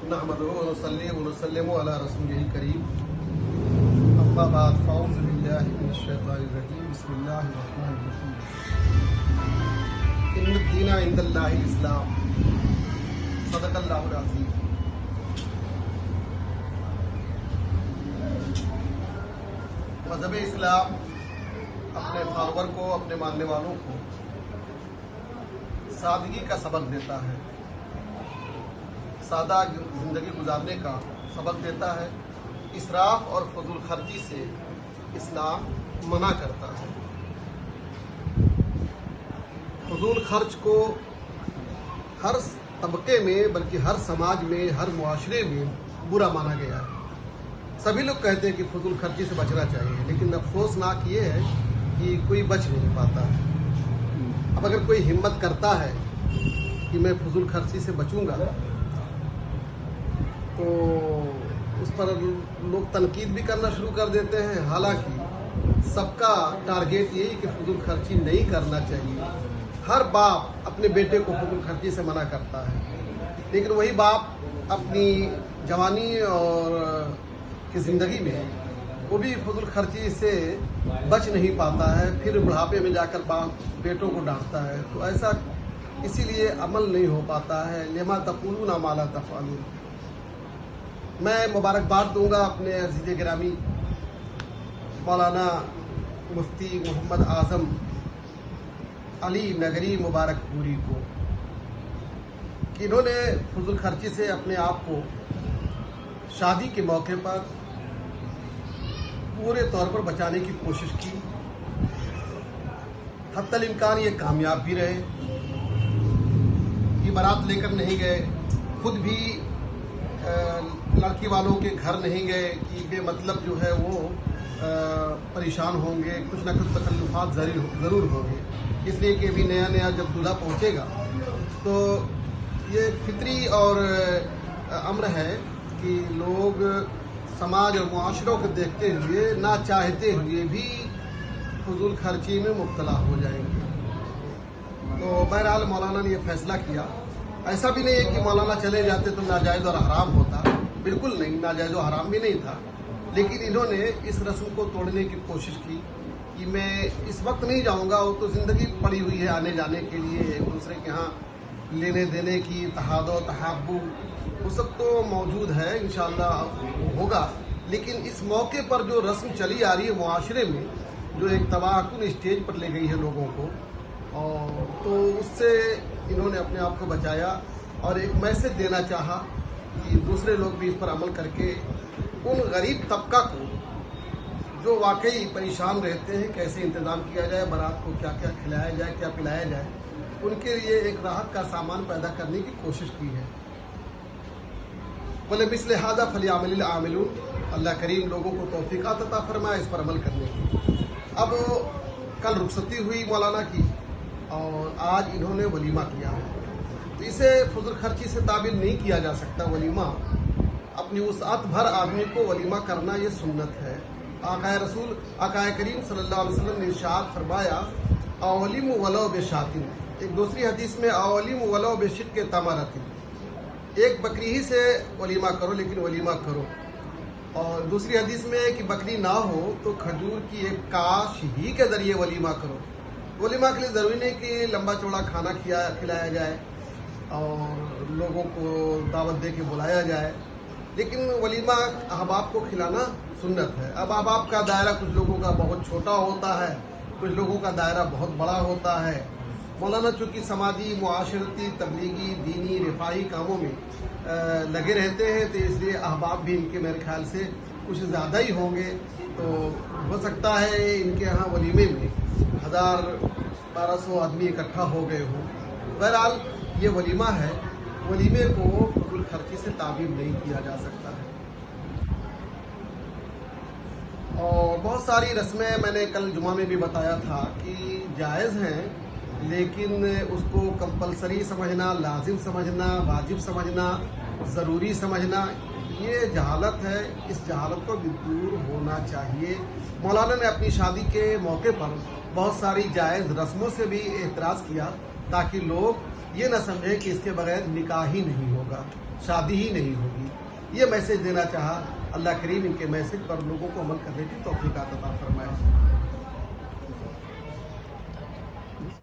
नहमदुहु व नसल्ली व नसल्लिमु अला रसूलिल करीम अम्मा बाद फ़अऊज़ु बिल्लाहि मिनश शैतानिर रजीम बिस्मिल्लाहिर रहमानिर रहीम इन्न दीना इंदल्लाहिल इस्लाम सदक़ल्लाहुल अज़ीम। मज़हब इस्लाम अपने फॉलोअर को, अपने मानने वालों को सादगी का सबक देता है, सादा ज़िंदगी गुजारने का सबक देता है। इसराफ और फजूल खर्ची से इस्लाम मना करता है। फजूल खर्च को हर तबके में, बल्कि हर समाज में, हर मुआशरे में बुरा माना गया है। सभी लोग कहते हैं कि फजूल खर्ची से बचना चाहिए, लेकिन अफसोसनाक ये है कि कोई बच नहीं पाता है। अब अगर कोई हिम्मत करता है कि मैं फजूल खर्ची से बचूंगा, तो उस पर लोग तनकीद भी करना शुरू कर देते हैं। हालांकि सबका टारगेट यही कि फजूल खर्ची नहीं करना चाहिए। हर बाप अपने बेटे को फजूल खर्ची से मना करता है, लेकिन वही बाप अपनी जवानी और की ज़िंदगी में वो भी फजूल खर्ची से बच नहीं पाता है। फिर बुढ़ापे में जाकर बाप बेटों को डांटता है। तो ऐसा इसीलिए अमल नहीं हो पाता है। लिमा तक़ूलूना मा ला तफ़अलून। मैं मुबारकबाद दूंगा अपने अज़ीज़ गिरामी मौलाना मुफ्ती मोहम्मद आज़म अली नगरी मुबारकपुरी को कि इन्होंने फजूल खर्ची से अपने आप को शादी के मौके पर पूरे तौर पर बचाने की कोशिश की। हत्तल इम्कान ये कामयाब भी रहे। ये बारात लेकर नहीं गए, खुद भी लड़की वालों के घर नहीं गए कि बेमतलब जो है वो परेशान होंगे, कुछ ना कुछ तकल्लुफ़ात ज़रूर होंगे। इसलिए कि अभी नया नया जब दूल्हा पहुंचेगा तो ये फितरी और अम्र है कि लोग समाज और मुआशरों को देखते हुए, ना चाहते हुए भी फजूल खर्ची में मुब्तला हो जाएंगे। तो बहरहाल मौलाना ने यह फैसला किया। ऐसा भी नहीं है कि मौलाना चले जाते तो नाजायज़ और हराम होता, बिल्कुल नहीं, नाजायज़ और हराम भी नहीं था। लेकिन इन्होंने इस रस्म को तोड़ने की कोशिश की कि मैं इस वक्त नहीं जाऊंगा। वो तो ज़िंदगी पड़ी हुई है आने जाने के लिए, एक दूसरे के यहाँ लेने देने की, तहादो तहाब्बू वो सब तो मौजूद है, इंशाअल्लाह होगा। लेकिन इस मौके पर जो रस्म चली आ रही है मुआशरे में, जो एक तबाहकुन स्टेज पर ले गई है लोगों को, और तो उससे इन्होंने अपने आप को बचाया और एक मैसेज देना चाहा कि दूसरे लोग भी इस पर अमल करके उन गरीब तबका को जो वाकई परेशान रहते हैं, कैसे इंतज़ाम किया जाए, बारात को क्या क्या खिलाया जाए, क्या पिलाया जाए, उनके लिए एक राहत का सामान पैदा करने की कोशिश की है। बोले मिस्ले हादा फलियामिल आमिलून। अल्लाह करीम लोगों को तौफीक अता फरमाए इस पर अमल करने की। अब कल रुखसती हुई मौलाना की और आज इन्होंने वलीमा किया है, तो इसे फजूल खर्ची से ताबिर नहीं किया जा सकता। वलीमा अपनी वुसअत भर आदमी को वलीमा करना ये सुन्नत है। आकाए करीम सल्लल्लाहु अलैहि वसल्लम ने इरशाद फरमाया, अवलिम वलो बेशातिन। एक दूसरी हदीस में अवलिम वलो बेशिक्के तमरतिन, एक बकरी ही से वलीमा करो, लेकिन वलीमा करो। और दूसरी हदीस में कि बकरी ना हो तो खजूर की एक काश ही के ज़रिए वलीमा करो। वलीमा के लिए ज़रूरी नहीं कि लंबा चौड़ा खाना खिलाया जाए और लोगों को दावत दे के बुलाया जाए, लेकिन वलीमा अहबाब को खिलाना सुन्नत है। अब अहबाब का दायरा कुछ लोगों का बहुत छोटा होता है, कुछ लोगों का दायरा बहुत बड़ा होता है। मौलाना चूँकि समाजी, मुआशरती, तबलीगी, दीनी, रिफाही कामों में लगे रहते हैं, तो इसलिए अहबाब भी इनके मेरे ख्याल से कुछ ज़्यादा ही होंगे। तो हो सकता है इनके यहाँ वलीमे में 1000-1200 आदमी इकट्ठा हो गए हों। बहरहाल ये वलीमा है, वलीमे को फजूल खर्ची से ताबीर नहीं किया जा सकता है। और बहुत सारी रस्में मैंने कल जुमा में भी बताया था कि जायज़ हैं, लेकिन उसको कंपलसरी समझना, लाजिम समझना, वाजिब समझना, ज़रूरी समझना, ये जहालत है। इस जहालत को भी दूर होना चाहिए। मौलाना ने अपनी शादी के मौके पर बहुत सारी जायज़ रस्मों से भी एतराज़ किया ताकि लोग یہ نہ سمجھے کہ اس کے بغیر نکاح ہی نہیں ہوگا، شادی ہی نہیں ہوگی۔ یہ میسج دینا چاہا۔ اللہ کریم ان کے میسج پر لوگوں کو عمل کرنے کی توفیق عطا فرمائے۔